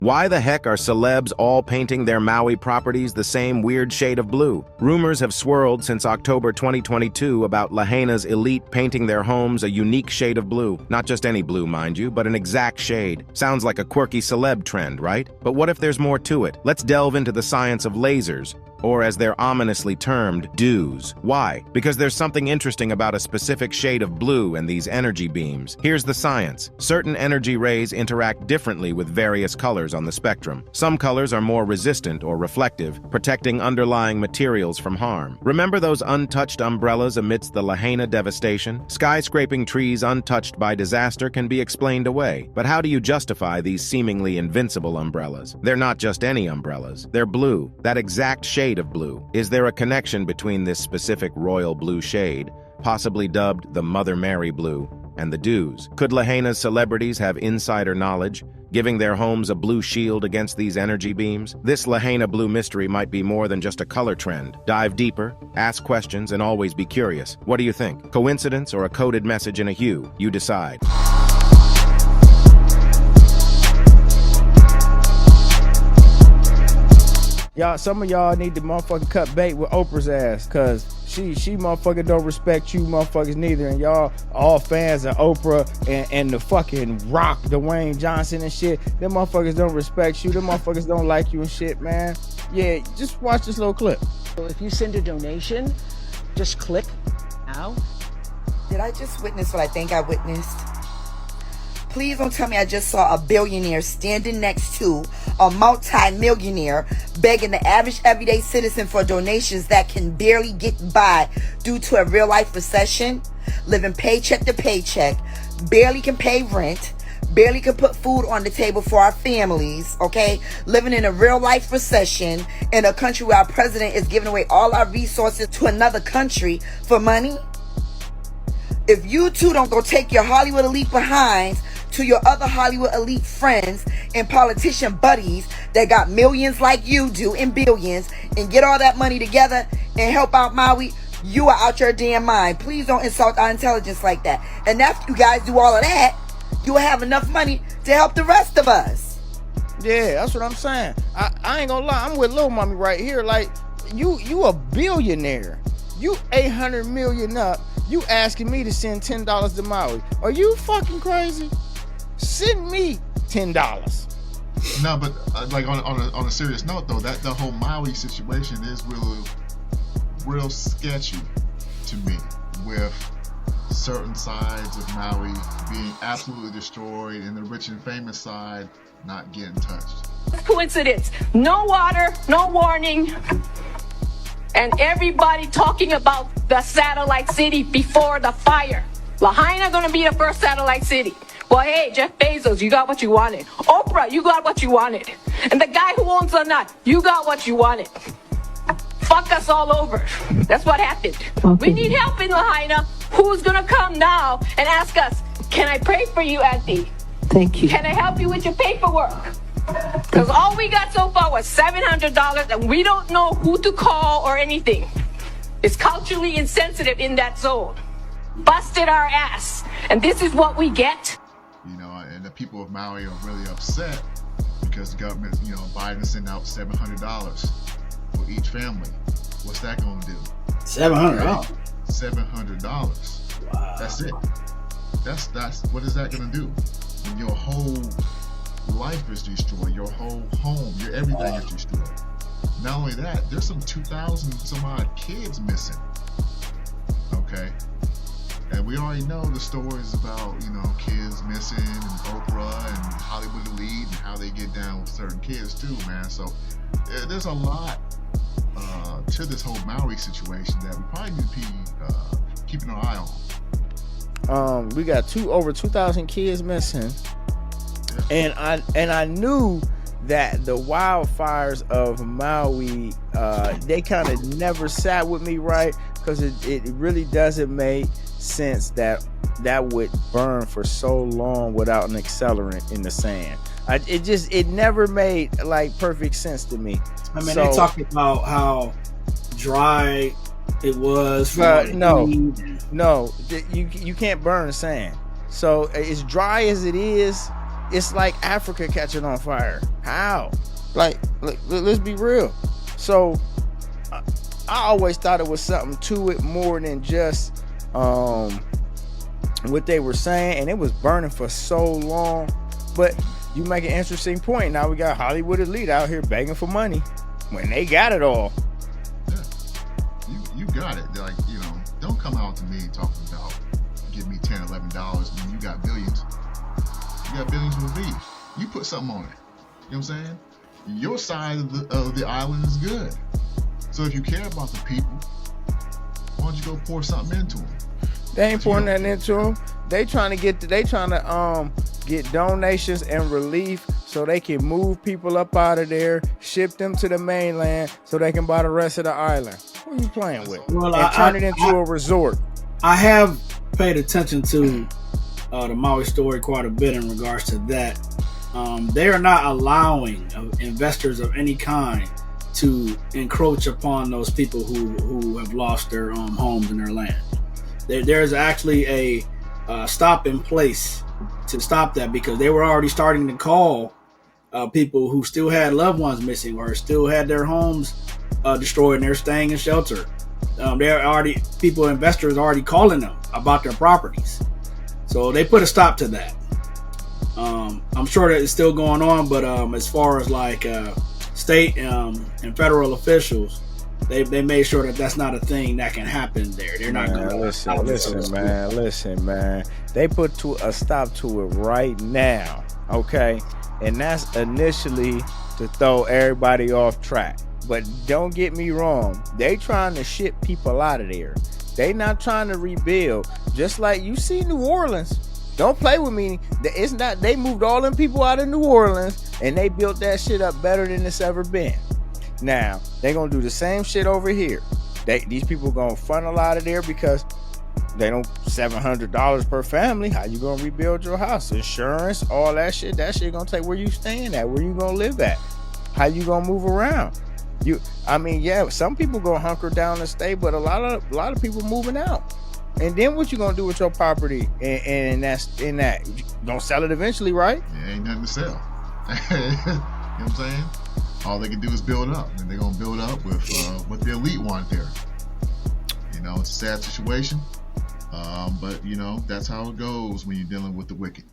Why the heck are celebs all painting their Maui properties the same weird shade of blue? Rumors have swirled since October 2022 about Lahaina's elite painting their homes a unique shade of blue. Not just any blue, mind you, but an exact shade. Sounds like a quirky celeb trend, right? But what if there's more to it? Let's delve into the science of lasers, or as they're ominously termed, dews. Why? Because there's something interesting about a specific shade of blue and these energy beams. Here's the science. Certain energy rays interact differently with various colors on the spectrum. Some colors are more resistant or reflective, protecting underlying materials from harm. Remember those untouched umbrellas amidst the Lahaina devastation? Skyscraping trees untouched by disaster can be explained away. But how do you justify these seemingly invincible umbrellas? They're not just any umbrellas. They're blue, that exact shade of blue. Is there a connection between this specific royal blue shade, possibly dubbed the Mother Mary blue, and the dews? Could Lahaina's celebrities have insider knowledge, giving their homes a blue shield against these energy beams? This Lahaina blue mystery might be more than just a color trend. Dive deeper, ask questions, and always be curious. What do you think? Coincidence or a coded message in a hue? You decide. Y'all, some of y'all need to motherfucking cut bait with Oprah's ass, cause she motherfucking don't respect you motherfuckers neither, and y'all all fans of Oprah and the fucking Rock, Dwayne Johnson and shit. Them motherfuckers don't respect you. Them motherfuckers don't like you and shit, man. Yeah, just watch this little clip. So if you send a donation, just click now. Did I just witness what I think I witnessed? Please don't tell me I just saw a billionaire standing next to a multi-millionaire begging the average everyday citizen for donations that can barely get by due to a real-life recession, living paycheck to paycheck, barely can pay rent, barely can put food on the table for our families, okay? Living in a real-life recession in a country where our president is giving away all our resources to another country for money. If you two don't go take your Hollywood elite behinds to your other Hollywood elite friends and politician buddies that got millions like you do and billions and get all that money together and help out Maui, you are out your damn mind. Please don't insult our intelligence like that. And after you guys do all of that, you will have enough money to help the rest of us. Yeah, that's what I'm saying. I ain't gonna lie, I'm with Lil Mommy right here. Like, you a billionaire. You 800 million up. You asking me to send $10 to Maui. Are you fucking crazy? Send me $10. No, but like on a serious note though, that the whole Maui situation is real sketchy to me, with certain sides of Maui being absolutely destroyed and the rich and famous side not getting touched. Coincidence. No water, no warning, and everybody talking about the satellite city before the fire. Lahaina gonna be the first satellite city. Well, hey, Jeff Bezos, you got what you wanted. Oprah, you got what you wanted. And the guy who owns the nut, you got what you wanted. Fuck us all over. That's what happened. Okay. We need help in Lahaina. Who's gonna come now and ask us, can I pray for you, Auntie? Thank you. Can I help you with your paperwork? Because all we got so far was $700 and we don't know who to call or anything. It's culturally insensitive in that zone. Busted our ass. And this is what we get. You know, and the people of Maui are really upset because the government, you know, Biden sent out $700 for each family. What's that going to do? $700. $700. Wow. That's it. That's what is that going to do when your whole life is destroyed, your whole home, your everything is destroyed? Not only that, there's some 2,000 some odd kids missing. Okay. And we already know the stories about, you know, kids missing and Oprah and Hollywood elite and how they get down with certain kids too, man. So there's a lot to this whole Maui situation that we probably need to be keeping an eye on. We got over 2,000 kids missing, yeah. and I knew that the wildfires of Maui, they kind of never sat with me right, because it really doesn't make sense that would burn for so long without an accelerant in the sand. It never made like perfect sense to me. I mean, they talked about how dry it was. No, you can't burn sand. So as dry as it is, it's like Africa catching on fire. How? Like, let's be real. So I always thought it was something to it more than just what they were saying, and it was burning for so long. But you make an interesting point. Now we got Hollywood elite out here begging for money when they got it all. Yeah. You got it. Like, you know, don't come out to me talking about give me $10, $11 when you got billions. You got billions with a B. You put something on it. You know what I'm saying? Your side of the island is good. So if you care about the people, why don't you go pour something into them? They ain't pouring nothing into them. They trying to get donations and relief so they can move people up out of there, ship them to the mainland so they can buy the rest of the island. What are you playing with? Well, and turn it into a resort. I have paid attention to the Maui story quite a bit in regards to that. They are not allowing investors of any kind to encroach upon those people who have lost their homes and their land. There's actually a stop in place to stop that, because they were already starting to call people who still had loved ones missing or still had their homes destroyed and they're staying in shelter. Investors already calling them about their properties. So they put a stop to that. I'm sure that it's still going on, but as far as like state and federal officials, they made sure that that's not a thing that can happen there. They're not going to listen, man. They put a stop to it right now, okay? And that's initially to throw everybody off track. But don't get me wrong, they trying to ship people out of there. They not trying to rebuild. Just like you see New Orleans. Don't play with me. It's not. They moved all them people out of New Orleans and they built that shit up better than it's ever been. Now they gonna do the same shit over here. These people gonna funnel out of there because they don't $700 per family. How you gonna rebuild your house? Insurance, all that shit. That shit gonna take where you staying at, where you gonna live at, how you gonna move around. Some people gonna hunker down and stay, but a lot of people moving out. And then what you gonna do with your property? And that's in that. You gonna sell it eventually, right? Yeah, ain't nothing to sell. You know what I'm saying? All they can do is build up, and they're gonna build up with what the elite want there. You know, it's a sad situation, but you know that's how it goes when you're dealing with the wicked.